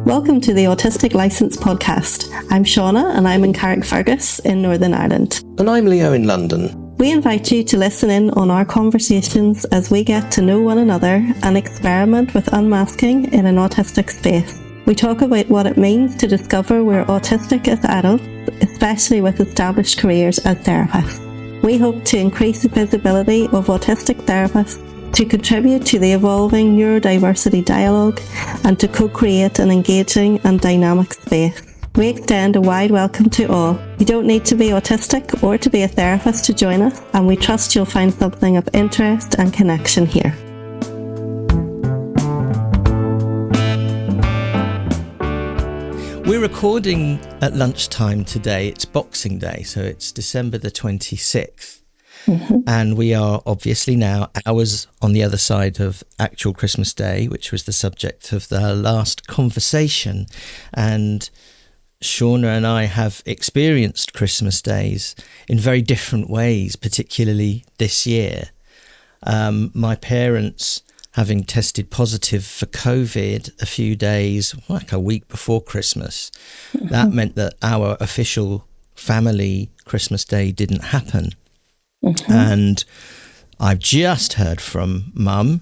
Welcome to the Autistic Licence podcast. I'm Shauna and I'm in Carrickfergus in Northern Ireland. And I'm Leo in London. We invite you to listen in on our conversations as we get to know one another and experiment with unmasking in an autistic space. We talk about what it means to discover we're autistic as adults, especially with established careers as therapists. We hope to increase the visibility of autistic therapists, to contribute to the evolving neurodiversity dialogue, and to co-create an engaging and dynamic space. We extend a wide welcome to all. You don't need to be autistic or to be a therapist to join us, and we trust you'll find something of interest and connection here. We're recording at lunchtime today. It's Boxing Day, so it's December the 26th. Mm-hmm. And we are obviously now hours on the other side of actual Christmas Day, which was the subject of the last conversation. And Shauna and I have experienced Christmas days in very different ways, particularly this year. My parents, having tested positive for COVID a few days, like a week before Christmas, that meant that our official family Christmas Day didn't happen. Mm-hmm. And I've just heard from Mum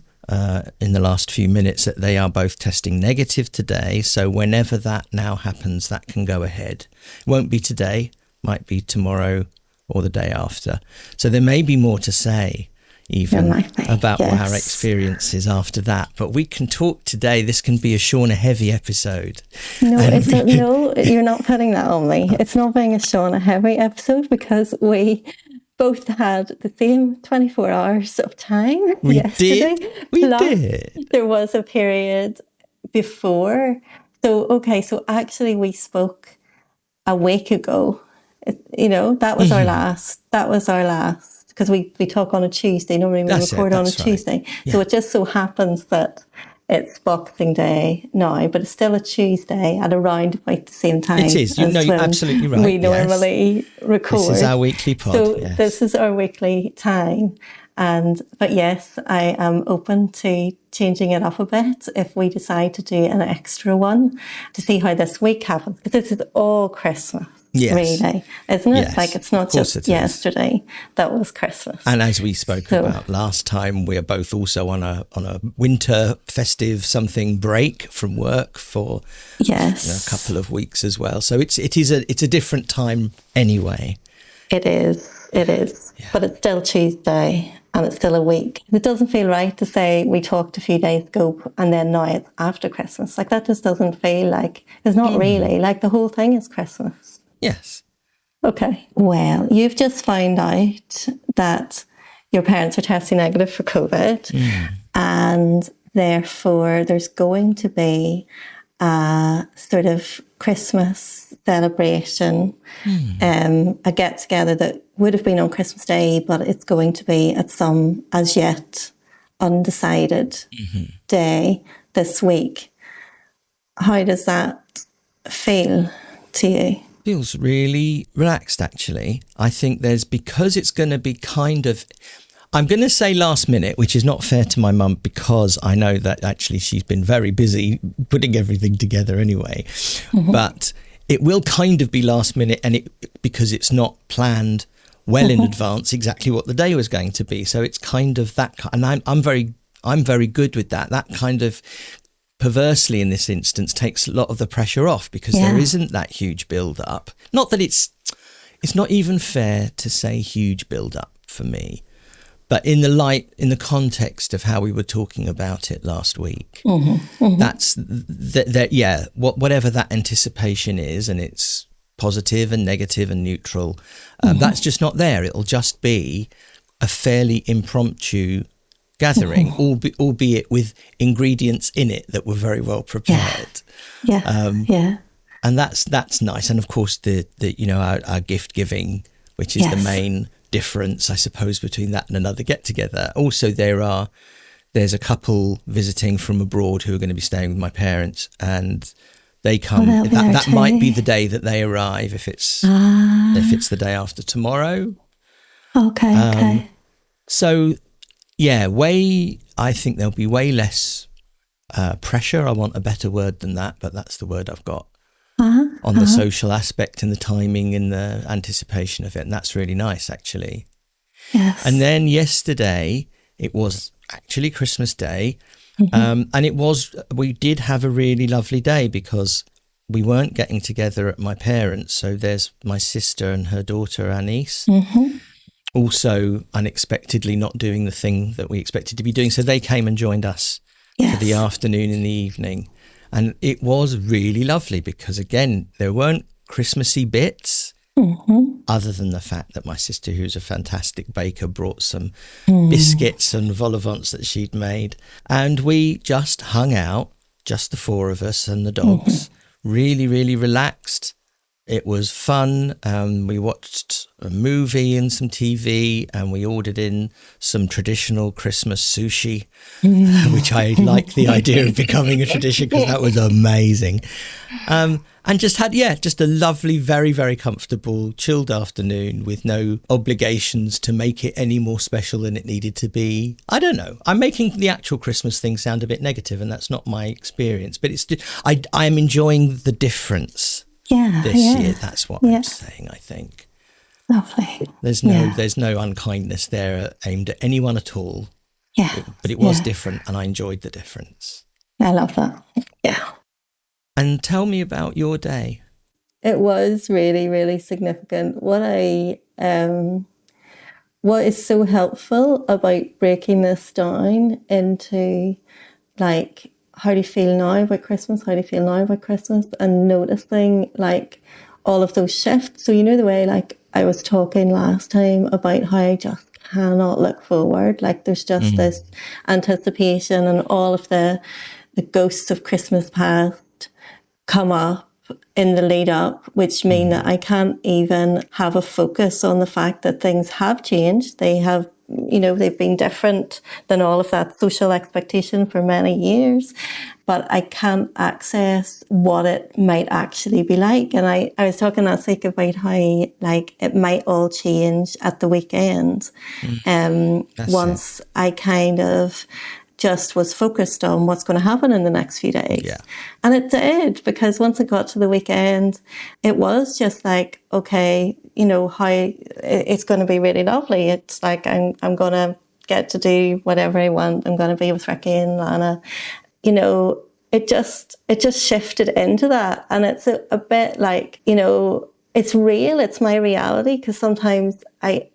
in the last few minutes that they are both testing negative today. So whenever that now happens, that can go ahead. It won't be today, might be tomorrow or the day after. So there may be more to say even about our experiences after that. But we can talk today. This can be a Shauna heavy episode. No, you're not putting that on me. It's not being a Shauna heavy episode because we both had the same 24 hours of time yesterday. We did. There was a period before. So actually we spoke a week ago. That was our last. Because we talk on a Tuesday. Normally we record on a Tuesday. Yeah. So it just so happens that it's Boxing Day now, but it's still a Tuesday at around about the same time. It is. You're absolutely right. We normally record. This is our weekly pod. So this is our weekly time. But yes, I am open to changing it up a bit if we decide to do an extra one to see how this week happens. Because this is all Christmas, really, isn't it? Yes. Like it's not just yesterday that was Christmas. And as we spoke about last time, we are both also on a winter festive something break from work for a couple of weeks as well. So it's a different time anyway. It is. Yeah. But it's still Tuesday. And it's still a week. It doesn't feel right to say we talked a few days ago and then now it's after Christmas. Like that just doesn't feel like, it's not really, like the whole thing is Christmas. Yes. Okay. Well, you've just found out that your parents are testing negative for COVID and therefore there's going to be a sort of Christmas celebration, a get-together that would have been on Christmas Day, but it's going to be at some as yet undecided day this week. How does that feel to you? Feels really relaxed, actually. I think because it's going to be kind of, I'm going to say last minute, which is not fair to my mum because I know that actually she's been very busy putting everything together anyway. Mm-hmm. But it will kind of be last minute because it's not planned well in advance exactly what the day was going to be. So it's kind of that, and I'm very good with that. That kind of perversely in this instance takes a lot of the pressure off because there isn't that huge build up. Not that it's not even fair to say huge build up for me. But in the context of how we were talking about it last week, that's whatever that anticipation is, and it's positive and negative and neutral, that's just not there. It'll just be a fairly impromptu gathering, albeit with ingredients in it that were very well prepared. And that's nice. And of course, our gift giving, which is the main difference, I suppose, between that and another get-together. Also, there's a couple visiting from abroad who are going to be staying with my parents, and they come. That might be the day that they arrive if it's the day after tomorrow. Okay. So, I think there'll be way less pressure. I want a better word than that, but that's the word I've got. On the social aspect and the timing and the anticipation of it. And that's really nice, actually. Yes. And then yesterday, it was actually Christmas Day. And we did have a really lovely day because we weren't getting together at my parents'. So there's my sister and her daughter, Anise, also unexpectedly not doing the thing that we expected to be doing. So they came and joined us for the afternoon and the evening. And it was really lovely because, again, there weren't Christmassy bits other than the fact that my sister, who's a fantastic baker, brought some biscuits and vol au vents that she'd made. And we just hung out, just the four of us and the dogs, really, really relaxed. It was fun. We watched a movie and some TV, and we ordered in some traditional Christmas sushi, which I like the idea of becoming a tradition because that was amazing. And just had, just a lovely, very, very comfortable, chilled afternoon with no obligations to make it any more special than it needed to be. I don't know. I'm making the actual Christmas thing sound a bit negative, and that's not my experience. But I'm enjoying the difference. This year, that's what I'm saying, I think. Lovely. There's no unkindness there aimed at anyone at all. Yeah. But it was different, and I enjoyed the difference. I love that. Yeah. And tell me about your day. It was really, really significant. What is so helpful about breaking this down into, like, how do you feel now about Christmas? How do you feel now about Christmas? And noticing, like, all of those shifts. So, you know, the way, like, I was talking last time about how I just cannot look forward. Like, there's just this anticipation, and all of the ghosts of Christmas past come up in the lead up, which mean that I can't even have a focus on the fact that things have changed. They have, you know, they've been different than all of that social expectation for many years, but I can't access what it might actually be like. And I was talking last week about how, like, it might all change at the weekend. Once I kind of just was focused on what's going to happen in the next few days. Yeah. And it did, because once it got to the weekend, it was just like, okay, you know, how it's going to be really lovely. It's like, I'm going to get to do whatever I want. I'm going to be with Ricky and Lana. You know, it just shifted into that. And it's a bit like, you know, it's real. It's my reality, because sometimes I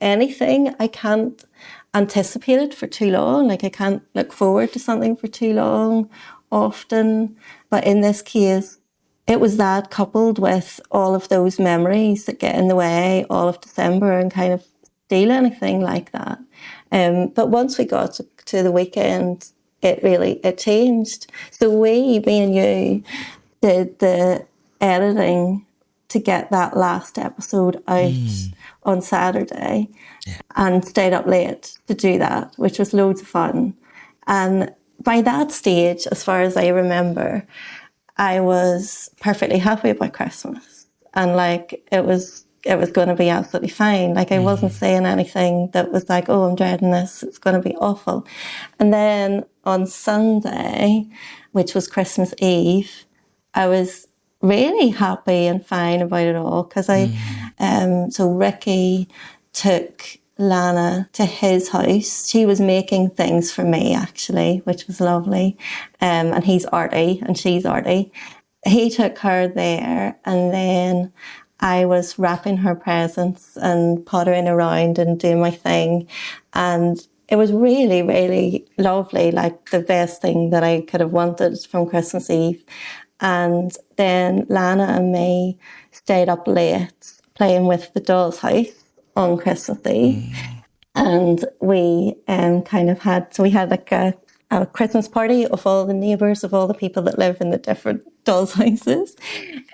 can't anticipate it for too long. Like, I can't look forward to something for too long often. But in this case, it was that coupled with all of those memories that get in the way all of December and kind of steal anything like that. But once we got to the weekend, it changed. So me and you, did the editing to get that last episode out on Saturday, and stayed up late to do that, which was loads of fun. And by that stage, as far as I remember, I was perfectly happy about Christmas, and like it was going to be absolutely fine. Like, I wasn't saying anything that was like, oh, I'm dreading this, it's going to be awful. And then on Sunday, which was Christmas Eve, I was really happy and fine about it all, because so Ricky took Lana to his house. She was making things for me, actually, which was lovely. And he's arty and she's arty. He took her there, and then I was wrapping her presents and pottering around and doing my thing. And it was really, really lovely, like the best thing that I could have wanted from Christmas Eve. And then Lana and me stayed up late playing with the doll's house on Christmas Eve. And we we had like a Christmas party of all the neighbours, of all the people that live in the different dolls' houses.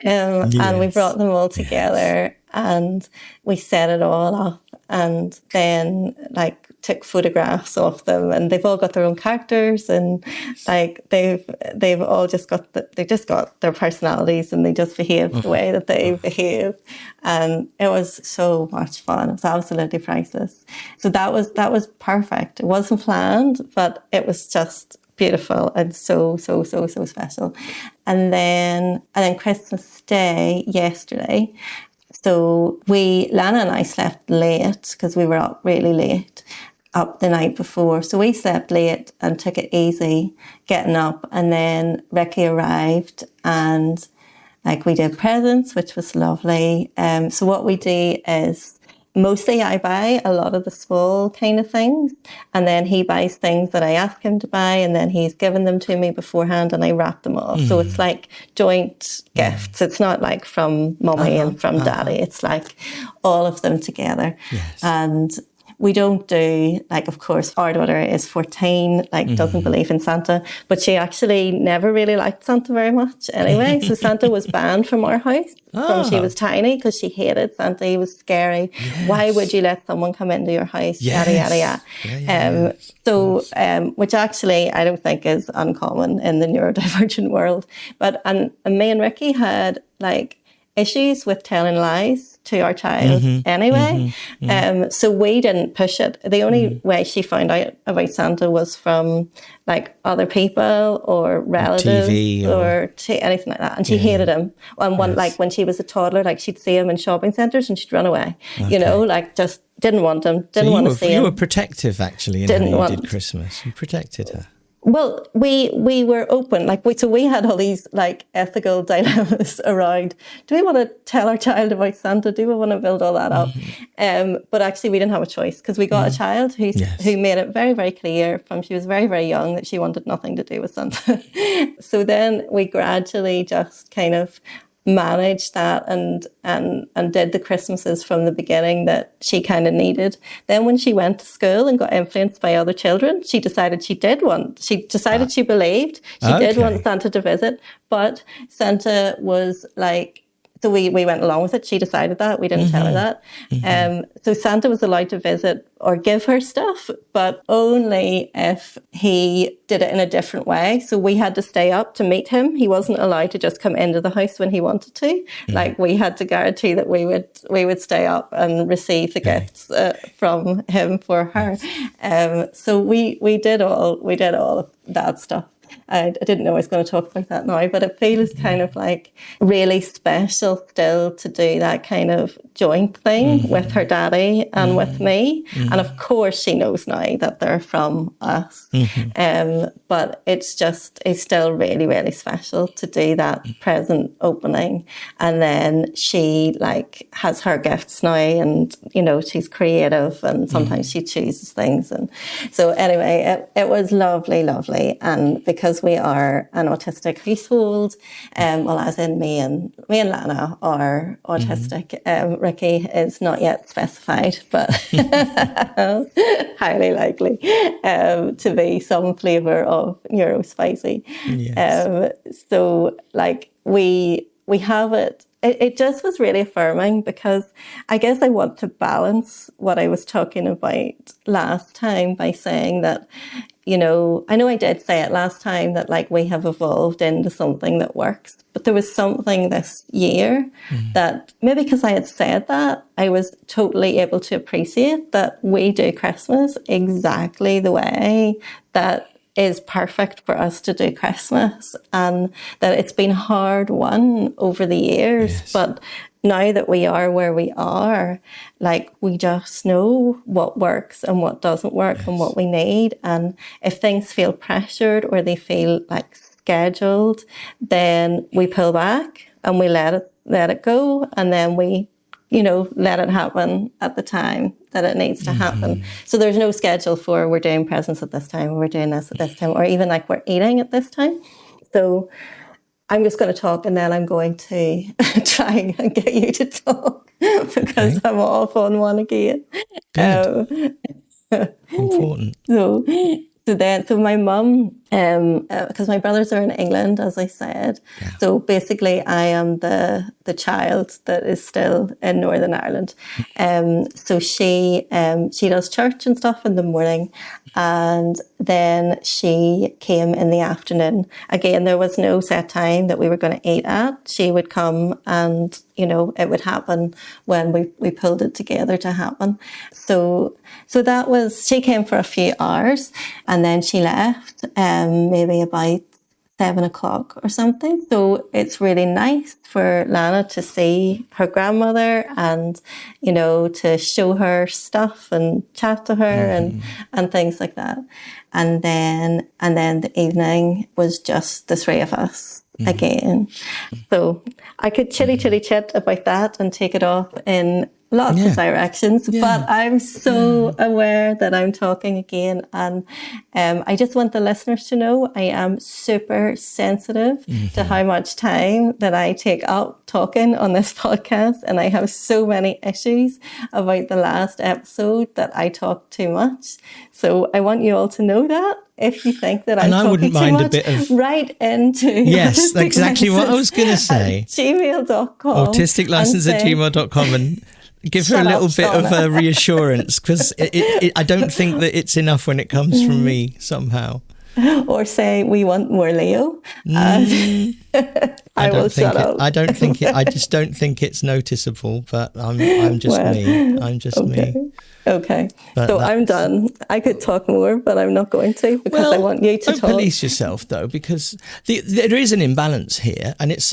And we brought them all together, and we set it all up, and then like took photographs of them, and they've all got their own characters, and like they've all just got their personalities, and they just behave the way that they behave. And it was so much fun. It was absolutely priceless. So that was perfect. It wasn't planned, but it was just beautiful and so special. And then Christmas Day yesterday. So Lana and I slept late because we were up really late, up the night before. So we slept late and took it easy getting up. And then Ricky arrived and like we did presents, which was lovely. So what we do is mostly I buy a lot of the small kind of things, and then he buys things that I ask him to buy, and then he's given them to me beforehand and I wrap them all. So it's like joint gifts. It's not like from mummy and from daddy. It's like all of them together. Yes. And we don't do, like, of course, our daughter is 14, like, doesn't believe in Santa, but she actually never really liked Santa very much anyway. So Santa was banned from our house from she was tiny because she hated Santa. He was scary. Yes. Why would you let someone come into your house? Yes. Yada, yada, yada. Which actually I don't think is uncommon in the neurodivergent world. But, and me and Ricky had, like, issues with telling lies to our child anyway. So we didn't push it. The only way she found out about Santa was from like other people or relatives TV or anything like that. And she hated him. And like when she was a toddler, like she'd see him in shopping centres and she'd run away, you know, like just didn't want him, didn't want to see him. You were protective actually in how you did Christmas. You protected her. Well, we were open, like we had all these like ethical dilemmas around. Do we want to tell our child about Santa? Do we want to build all that up? But actually, we didn't have a choice because we got a child who made it very, very clear from she was very, very young that she wanted nothing to do with Santa. So then we gradually just kind of managed that and did the Christmases from the beginning that she kind of needed. Then when she went to school and got influenced by other children, she decided she believed she did want Santa to visit, but Santa was like, so we went along with it. She decided that. We didn't tell her that. So Santa was allowed to visit or give her stuff, but only if he did it in a different way. So we had to stay up to meet him. He wasn't allowed to just come into the house when he wanted to. Like we had to guarantee that we would stay up and receive the gifts from him for her. So we did all of that stuff. I didn't know I was going to talk about that now, but it feels kind of like really special still to do that kind of joint thing with her daddy and with me. And of course she knows now that they're from us. But it's still really, really special to do that present opening. And then she like has her gifts now and, you know, she's creative and sometimes she chooses things. And so anyway, it was lovely, lovely. And because we are an autistic household, well, as in me and Lana are autistic. Ricky is not yet specified, but highly likely to be some flavour of neurospicy. So, like, we have it. It just was really affirming because I guess I want to balance what I was talking about last time by saying that, you know I did say it last time that like we have evolved into something that works, but there was something this year that maybe because I had said that, I was totally able to appreciate that we do Christmas exactly the way that is perfect for us to do Christmas, and that it's been hard won over the years, but now that we are where we are, like we just know what works and what doesn't work and what we need. And if things feel pressured or they feel like scheduled, then we pull back and we let it go, and then we, you know, let it happen at the time that it needs to happen. So there's no schedule for we're doing presents at this time, or we're doing this at this time, or even like we're eating at this time. So I'm just going to talk and then I'm going to try and get you to talk because I'm off on one again. Important. So my mum, because my brothers are in England, as I said. So basically I am the child that is still in Northern Ireland. So she does church and stuff in the morning. And then she came in the afternoon. Again, there was no set time that we were going to eat at. She would come and, you know, it would happen when we pulled it together to happen. So that was, she came for a few hours and then she left, maybe about 7 o'clock or something. So it's really nice for Lana to see her grandmother and, you know, to show her stuff and chat to her and things like that. And then the evening was just the three of us again. So I could chitty chit about that and take it off in lots of directions, but I'm so aware that I'm talking again, and I just want the listeners to know I am super sensitive to how much time that I take up talking on this podcast, and I have so many issues about the last episode that I talk too much. So I want you all to know that. If you think that I'm talking too much, write into yes, exactly what I was going to say. gmail.com. Autisticlicense@gmail.com and give her a little bit of a reassurance, because I don't think that it's enough when it comes from me somehow. Or say we want more Leo. I will shut up. I don't think it. I just don't think it's noticeable. But I'm just me. I'm just me. Okay. So I'm done. I could talk more, but I'm not going to, because I want you to talk. Don't police yourself though, because there is an imbalance here, and it's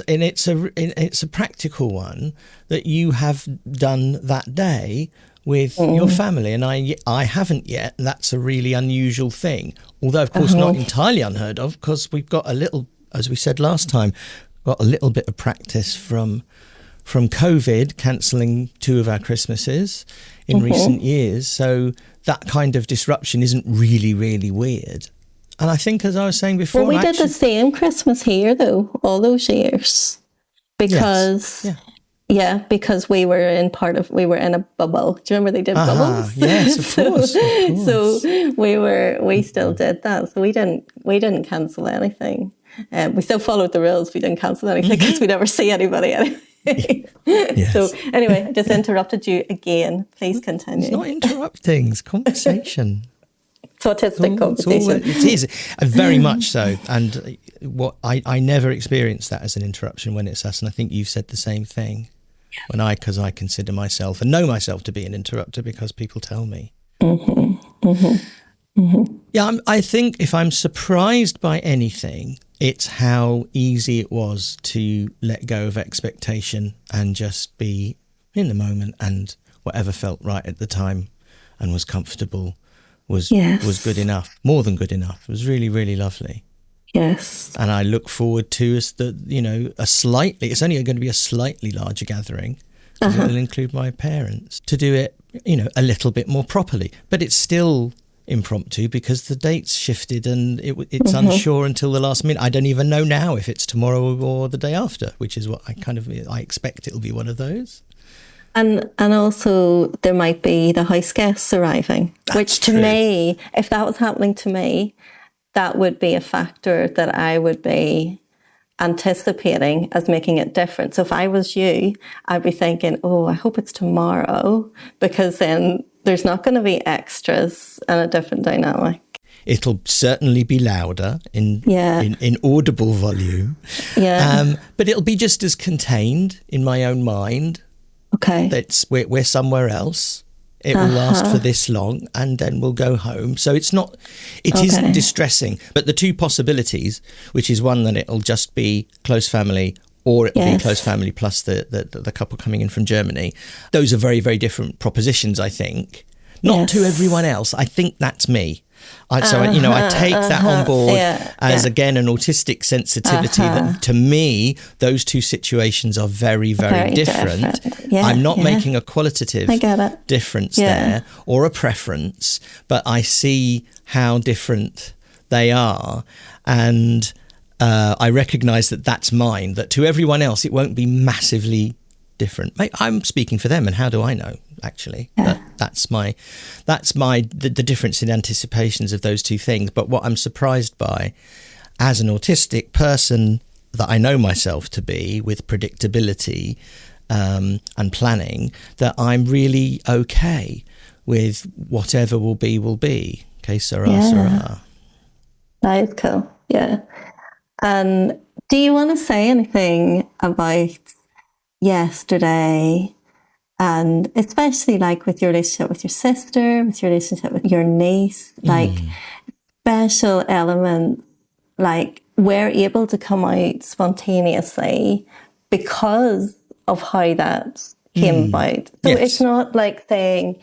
a practical one that you have done that day with your family, and I haven't yet. That's a really unusual thing, although of course not entirely unheard of, because we've got a little, as we said last time, got a little bit of practice from COVID cancelling 2 of our Christmases in recent years. So that kind of disruption isn't really, really weird. And I think, as I was saying before, we did the same Christmas here though, all those years, because because we were in a bubble. Do you remember they did bubbles? Yes, of course. So we still did that. So we didn't cancel anything. We still followed the rules. We didn't cancel anything because we never see anybody anyway. Yes. So anyway, I just interrupted you again. Please continue. It's not interrupting, it's conversation. It's autistic conversation. It is, very much so. And I never experience that as an interruption when it's us. And I think you've said the same thing. Because I consider myself and know myself to be an interrupter because people tell me. Yeah, I think if I'm surprised by anything, it's how easy it was to let go of expectation and just be in the moment, and whatever felt right at the time and was comfortable was good enough, more than good enough. It was really, really lovely. Yes. And I look forward to it's only going to be a slightly larger gathering, because it'll include my parents, to do it, a little bit more properly. But it's still impromptu because the date's shifted and it's unsure until the last minute. I don't even know now if it's tomorrow or the day after, which is what I expect it'll be one of those. And also there might be the house guests arriving, which to me, if that was happening to me, that would be a factor that I would be anticipating as making it different. So if I was you, I'd be thinking, I hope it's tomorrow, because then there's not going to be extras and a different dynamic. It'll certainly be louder in audible volume. Yeah. But it'll be just as contained in my own mind. Okay. We're somewhere else. It will last for this long and then we'll go home. So it isn't distressing. But the two possibilities, which is one that it'll just be close family, or it'll be close family plus the couple coming in from Germany. Those are very, very different propositions, I think. Not to everyone else. I think that's me. I take that on board as, again, an autistic sensitivity that, to me, those two situations are very, very different. Yeah, I'm not making a qualitative difference there or a preference, but I see how different they are. And I recognise that that's mine, that to everyone else, it won't be massively different. I'm speaking for them, and how do I know? Actually, that's the difference in anticipations of those two things. But what I'm surprised by, as an autistic person that I know myself to be, with predictability and planning, that I'm really okay with whatever will be. Okay, Sarah. That is cool. Yeah. And do you want to say anything about yesterday, and especially like with your relationship with your sister, with your relationship with your niece, like special elements, like we're able to come out spontaneously because of how that came about. So Yes. it's not like saying,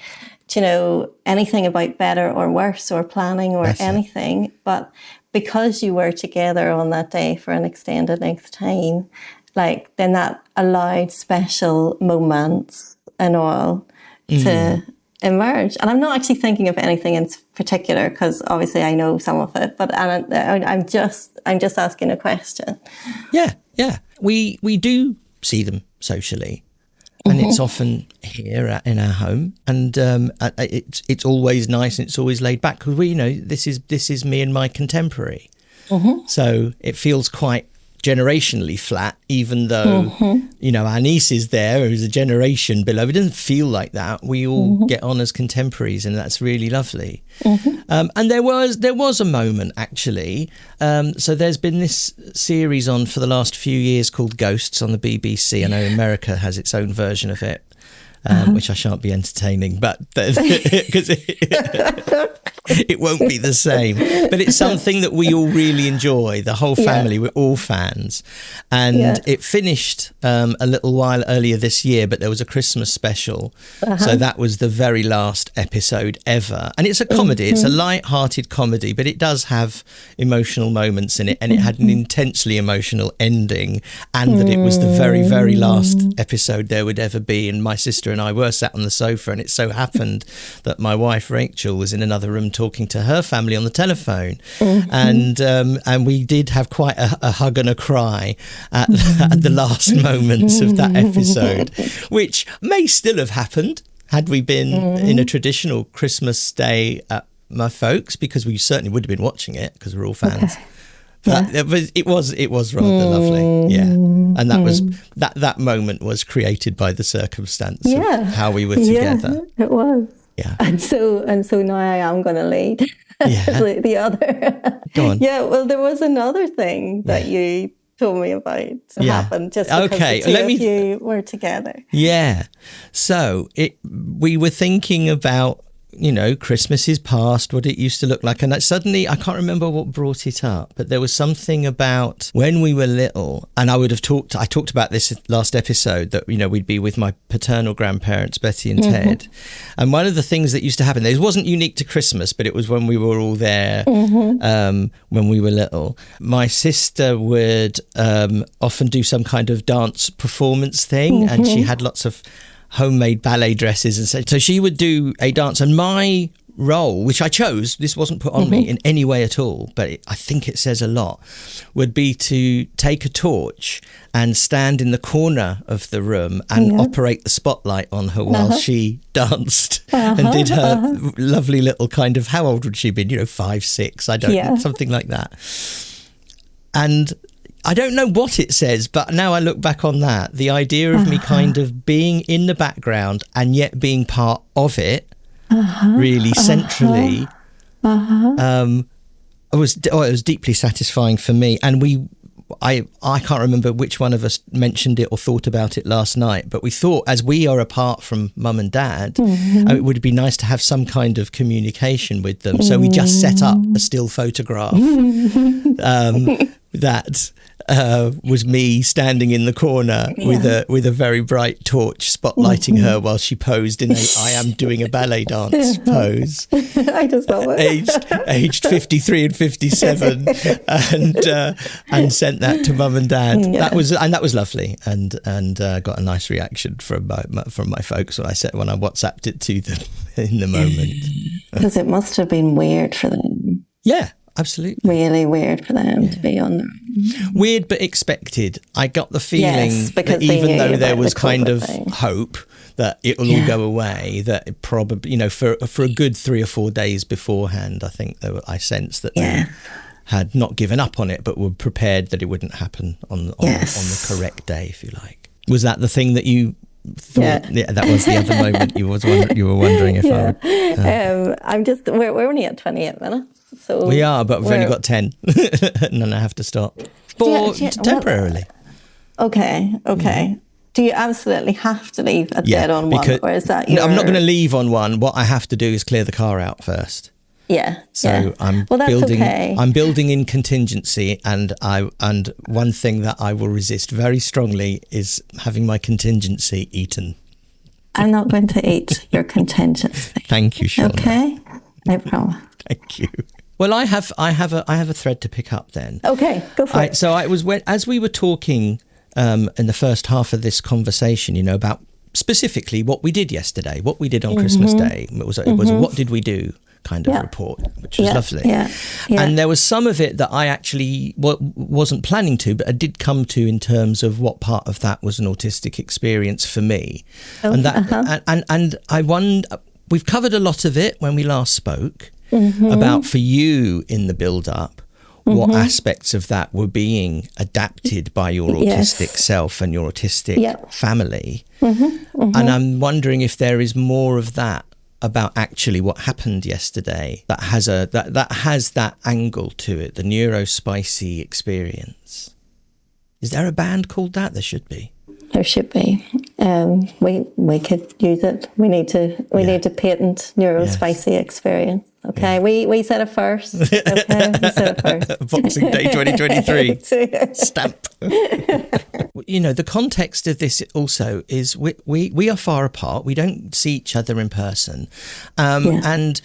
you know, anything about better or worse or planning or That's anything, but because you were together on that day for an extended length of time, like then that allowed special moments and all to emerge. And I'm not actually thinking of anything in particular because obviously I know some of it, but I'm just asking a question. Yeah. We do see them socially. And it's often here in our home, and it's always nice and it's always laid back because we know this is me and my contemporary, so it feels quite generationally flat. Even though you know our niece is there, who's a generation below, it doesn't feel like that. We all get on as contemporaries, and that's really lovely. And there was a moment actually. So there's been this series on for the last few years called Ghosts on the BBC. I know America has its own version of it, which I shan't be entertaining, but because it won't be the same. But it's something that we all really enjoy. The whole family, we're all fans. And it finished a little while earlier this year, but there was a Christmas special. So that was the very last episode ever. And it's a comedy. It's a light-hearted comedy, but it does have emotional moments in it. And it had an intensely emotional ending. And that it was the very, very last episode there would ever be. And my sister and I were sat on the sofa, and it so happened that my wife Rachel was in another room talking to her family on the telephone, and we did have quite a hug and a cry at the last moments of that episode, which may still have happened had we been in a traditional Christmas day at my folks, because we certainly would have been watching it because we're all fans. But it was rather lovely, yeah. And that was that moment was created by the circumstance of how we were together. Yeah, it was. Yeah. And so now I am going to lead the other. Go on. Yeah, well, there was another thing that you told me about happened just because the two of you were together. Yeah. So we were thinking about, you know, Christmas is past, what it used to look like. And suddenly, I can't remember what brought it up, but there was something about when we were little, and I talked about this last episode, that, you know, we'd be with my paternal grandparents, Betty and Ted. And one of the things that used to happen, it wasn't unique to Christmas, but it was when we were all there, when we were little. My sister would often do some kind of dance performance thing, and she had lots of homemade ballet dresses, and so she would do a dance, and my role, which I chose, this wasn't put on me in any way at all, but I think it says a lot, would be to take a torch and stand in the corner of the room and operate the spotlight on her while she danced and did her lovely little kind of, how old would she have been, you know, 5, 6, I don't know, something like that. And I don't know what it says, but now I look back on that, the idea of me kind of being in the background and yet being part of it, really centrally, it was deeply satisfying for me. And I can't remember which one of us mentioned it or thought about it last night, but we thought, as we are apart from mum and dad, it would be nice to have some kind of communication with them. So we just set up a still photograph that was me standing in the corner with a very bright torch spotlighting her while she posed in I am doing a ballet dance pose. I just love it. Aged 53 and 57, and sent that to mum and dad. That was lovely, and got a nice reaction from my folks when I WhatsApped it to them in the moment. Because it must have been weird for them. Yeah. Absolutely. Really weird for them to be on there. Weird but expected. I got the feeling that even though there was kind of hope that it'll all go away, that it probably, you know, for a good 3 or 4 days beforehand, I think I sensed that they had not given up on it, but were prepared that it wouldn't happen on the correct day, if you like. Was that the thing that you thought, that was the other moment you were wondering if I would. We're only at 28 minutes. So we are, but we've only got 10. And then I have to stop. Temporarily. Okay. Do you absolutely have to leave at dead on one? Or is that I'm not going to leave on one. What I have to do is clear the car out first. Yeah. So I'm building in contingency, and one thing that I will resist very strongly is having my contingency eaten. I'm not going to eat your contingency. Thank you, Shauna. Okay, I promise. Thank you. Well, I have a thread to pick up then. Okay, go for it. So as we were talking in the first half of this conversation, about specifically what we did yesterday, what we did on Christmas Day. It was what did we do kind of report, which was lovely. Yeah. And there was some of it that I actually wasn't planning to, but I did come to in terms of what part of that was an autistic experience for me. And I wonder, we've covered a lot of it when we last spoke about, for you in the build-up, what aspects of that were being adapted by your autistic self and your autistic family. And I'm wondering if there is more of that about actually what happened yesterday that has that angle to it, the Neurospicy Experience. Is there a band called that? There should be. There should be. We could use it. We need to patent Neurospicy Experience. Okay, we said it first. Okay, we said it first. Boxing Day 2023 stamp. The context of this also is we are far apart. We don't see each other in person, and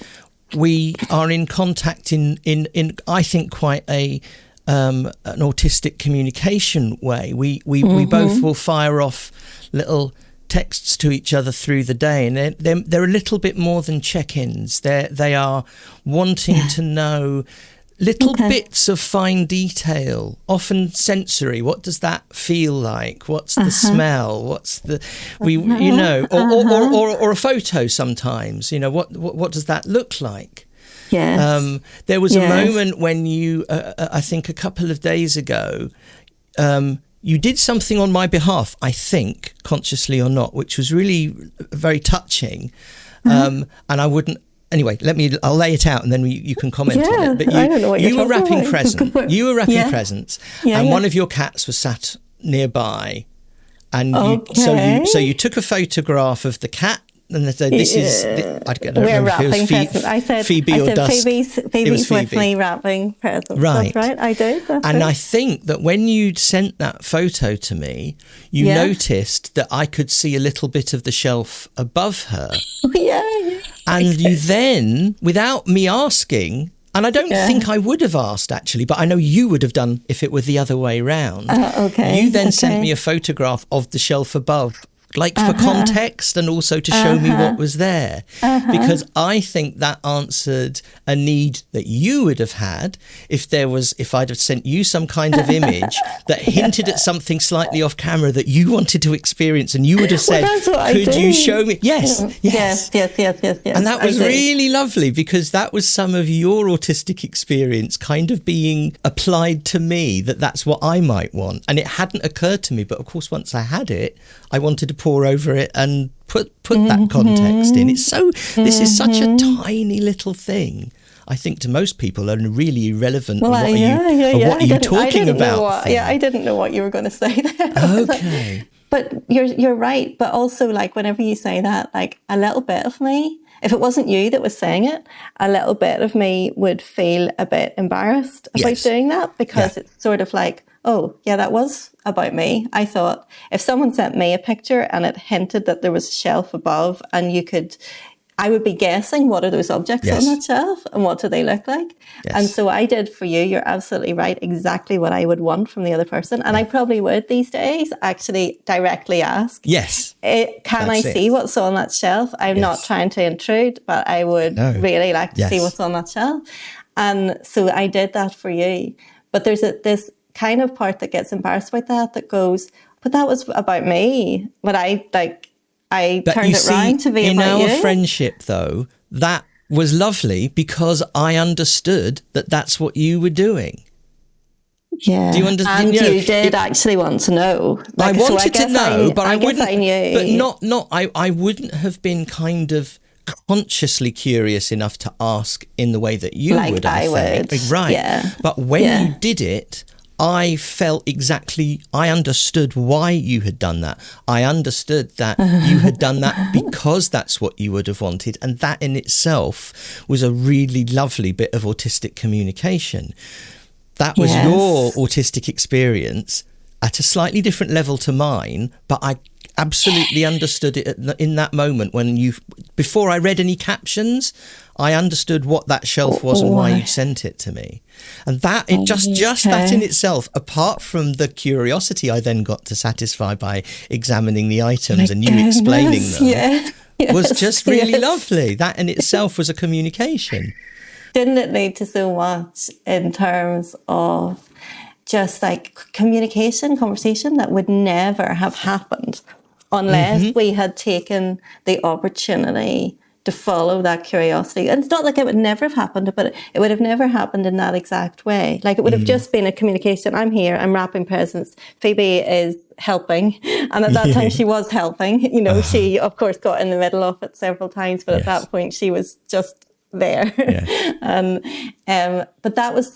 we are in contact in I think quite an autistic communication way. We both will fire off little texts to each other through the day, and they're a little bit more than check-ins. They are wanting to know little bits of fine detail, often sensory. What does that feel like? What's the smell? What's the or a photo sometimes. What does that look like? Yes. There was a moment when you, I think a couple of days ago, you did something on my behalf, I think, consciously or not, which was really very touching. And I wouldn't. Anyway, I'll lay it out and then you can comment on it. But I don't know what you you're were wrapping about. presents. You were wrapping presents, and one of your cats was sat nearby, and so you took a photograph of the cat. And this is, I don't we're know wrapping if it was presents. I said Phoebe or Dusk. Phoebe's with me wrapping presents. Right. That's right, I do. I think that when you sent that photo to me, you noticed that I could see a little bit of the shelf above her. And you then, without me asking, and I don't think I would have asked actually, but I know you would have done if it were the other way round. You then sent me a photograph of the shelf above, like for context and also to show me what was there, because I think that answered a need that you would have had if I'd have sent you some kind of image that hinted at something slightly off camera that you wanted to experience, and you would have said, could you show me? Yes. And that was really lovely, because that was some of your autistic experience kind of being applied to me, that's what I might want. And it hadn't occurred to me, but of course once I had it, I wanted to pour over it and put that context in. This is such a tiny little thing, I think, to most people, and really irrelevant. What are you talking about? I didn't know what you were going to say there. Okay. But you're right. But also, like, whenever you say that, like, a little bit of me, if it wasn't you that was saying it, a little bit of me would feel a bit embarrassed about doing that, because it's sort of like, oh, yeah, that was about me. I thought if someone sent me a picture and it hinted that there was a shelf above, and I would be guessing what are those objects on that shelf and what do they look like. And so I did for you. You're absolutely right. Exactly what I would want from the other person. And I probably would these days actually directly ask. Yes. Can I see what's on that shelf? I'm not trying to intrude, but I would really like to see what's on that shelf. And so I did that for you. But there's this kind of part that gets embarrassed about that goes, but that was about me. But I turned it around to be about you. In our friendship, though, that was lovely, because I understood that that's what you were doing. Yeah. Do you understand? And you did actually want to know. Like, I wanted to know, but I wouldn't. I knew. But I wouldn't have been kind of consciously curious enough to ask in the way that you would. I think. Would. Right. Yeah. But when you did it, I felt exactly, I understood why you had done that. I understood that you had done that because that's what you would have wanted. And that in itself was a really lovely bit of autistic communication. That was your autistic experience at a slightly different level to mine, but I absolutely understood it in that moment when before I read any captions, I understood what that shelf was and why you'd sent it to me. And that, just that in itself, apart from the curiosity I then got to satisfy by examining the items and you explaining them, was just really lovely. That in itself was a communication. Didn't it lead to so much in terms of just like communication, conversation that would never have happened unless we had taken the opportunity to follow that curiosity. And it's not like it would never have happened, but it would have never happened in that exact way. Like it would have just been a communication. I'm here, I'm wrapping presents. Phoebe is helping. And at that time she was helping. You know, she of course got in the middle of it several times, but at that point she was just there. But that was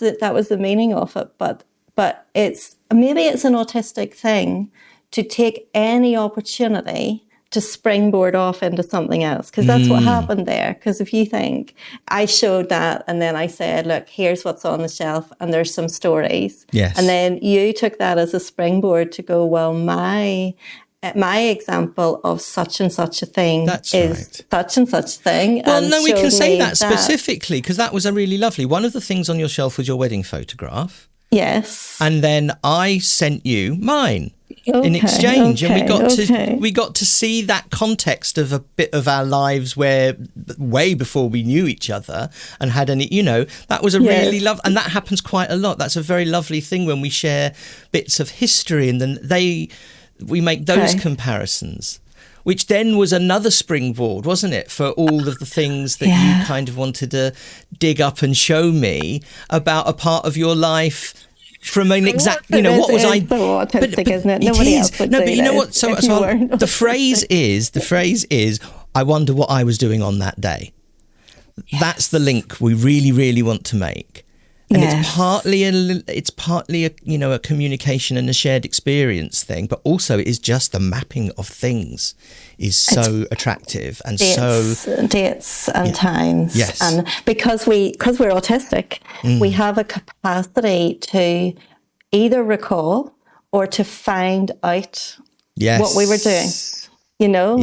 the meaning of it. But it's an autistic thing to take any opportunity to springboard off into something else, because that's what happened there. Because if you think, I showed that and then I said, look, here's what's on the shelf and there's some stories. Yes. And then you took that as a springboard to go, well, my example of such and such a thing is such and such a thing. Well, no, we can say that specifically because that was a really lovely. One of the things on your shelf was your wedding photograph. Yes. And then I sent you mine in exchange, and we got to see that context of a bit of our lives where way before we knew each other and had any, that was a really and that happens quite a lot. That's a very lovely thing when we share bits of history and then we make those comparisons. Which then was another springboard, wasn't it, for all of the things that you kind of wanted to dig up and show me about a part of your life from an exact, what was I? So autistic, isn't it? Nobody else would do but you know what? this So the phrase is, I wonder what I was doing on that day. Yes. That's the link we really, really want to make. And it's partly a communication and a shared experience thing, but also it is just the mapping of things is so attractive and dates and times. Yes. And because we're autistic, we have a capacity to either recall or to find out what we were doing.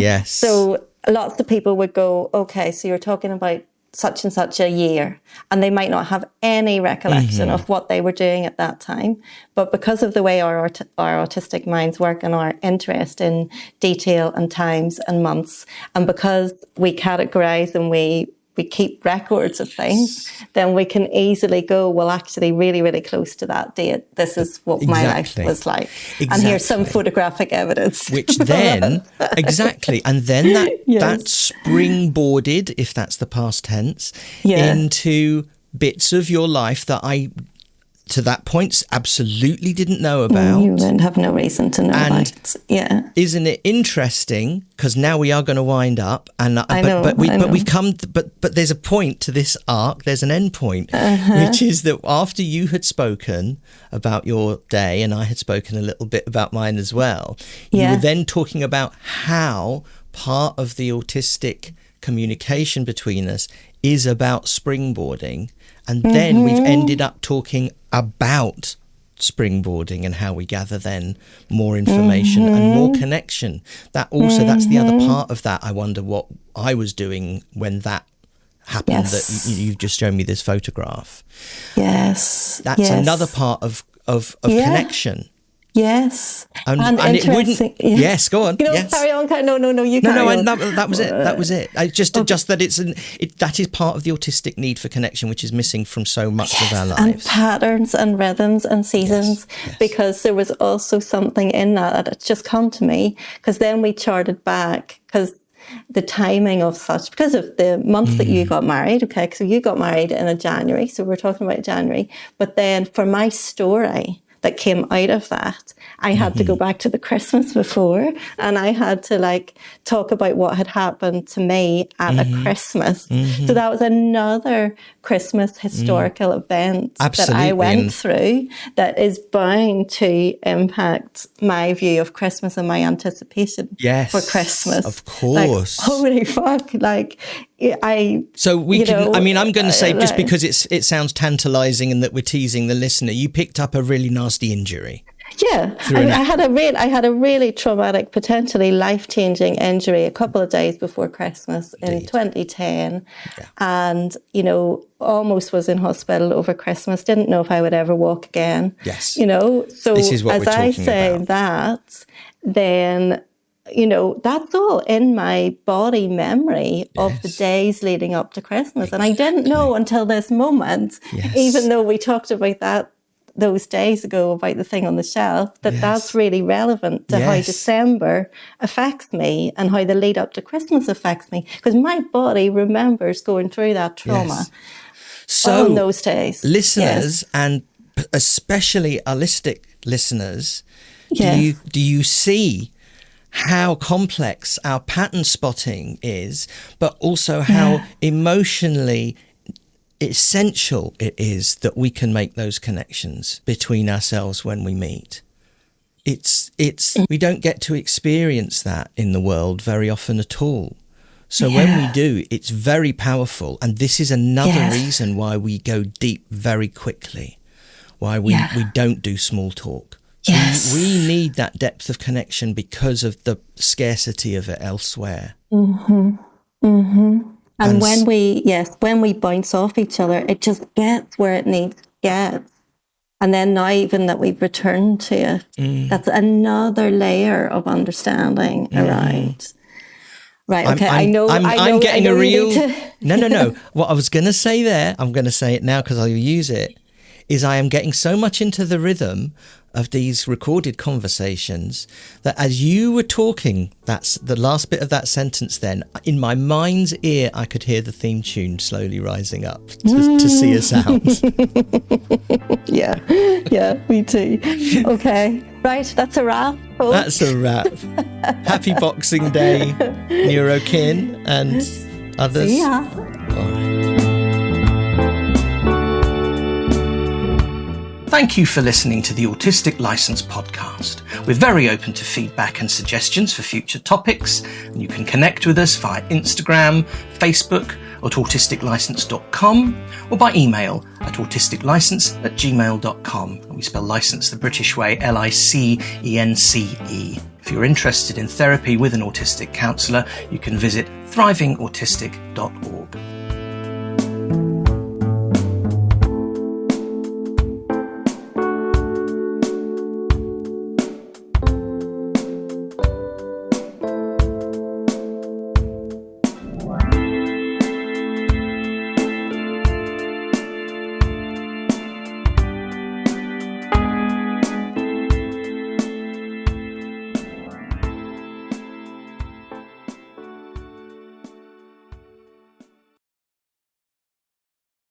Yes. So lots of people would go, okay, so you're talking about such and such a year, and they might not have any recollection of what they were doing at that time. But because of the way our autistic minds work and our interest in detail and times and months, and because we categorize and we keep records of things, then we can easily go, well, actually really, really close to that date. This is what my life was like. And here's some photographic evidence. Which then, and then that springboarded, if that's the past tense, into bits of your life that I, to that point, absolutely didn't know about. You would have no reason to know about. Yeah. Isn't it interesting? Because now we are going to wind up, and but there's a point to this arc. There's an end point, which is that after you had spoken about your day, and I had spoken a little bit about mine as well, you were then talking about how part of the autistic communication between us is about springboarding. And then we've ended up talking about springboarding and how we gather then more information and more connection. That's the other part of that. I wonder what I was doing when that happened, that you've just shown me this photograph. Yes. That's another part of connection. Yes. And it wouldn't. Yes, go on. Carry on. No, you carry on. That was it. That was it. Just that that is part of the autistic need for connection, which is missing from so much of our lives. And patterns and rhythms and seasons, because there was also something in that had just come to me, because then we charted back, because the timing of such, because of the month that you got married, so you got married in a January, so we're talking about January, but then for my story, that came out of that. I had to go back to the Christmas before, and I had to like talk about what had happened to me at a Christmas. So that was another Christmas historical event that I went through that is bound to impact my view of Christmas and my anticipation for Christmas. Of course. Like, holy fuck, like So we can, I mean, I'm going to say, just because it sounds tantalizing and that we're teasing the listener, you picked up a really nasty injury. Yeah, I had a really traumatic, potentially life-changing injury a couple of days before Christmas in 2010, and almost was in hospital over Christmas. Didn't know if I would ever walk again. Yes, So this is what as I say that, then that's all in my body memory of the days leading up to Christmas, and I didn't know until this moment, even though we talked about those days ago about the thing on the shelf, that's really relevant to how December affects me and how the lead up to Christmas affects me, because my body remembers going through that trauma on those days. Listeners, and especially Autistic listeners, do you see how complex our pattern spotting is, but also how emotionally essential it is that we can make those connections between ourselves when we meet. It's we don't get to experience that in the world very often at all. So when we do, it's very powerful. And this is another reason why we go deep very quickly, why we don't do small talk. Yes. We need that depth of connection because of the scarcity of it elsewhere. And when we bounce off each other, it just gets where it needs to get. And then now even that we've returned to it, that's another layer of understanding around. Right, okay, I'm getting a real... No. What I was going to say there, I'm going to say it now because I'll use it, is I am getting so much into the rhythm of these recorded conversations that as you were talking, that's the last bit of that sentence then, in my mind's ear, I could hear the theme tune slowly rising up to see a sound. Yeah, me too. Okay, right, that's a wrap, folks. That's a wrap. Happy Boxing Day, Neurokin and others. See ya. All right. Thank you for listening to the Autistic License podcast. We're very open to feedback and suggestions for future topics, and you can connect with us via Instagram, Facebook, at autisticlicense.com, or by email at autisticlicense@gmail.com. And we spell license the British way, LICENCE. If you're interested in therapy with an autistic counsellor, you can visit thrivingautistic.org.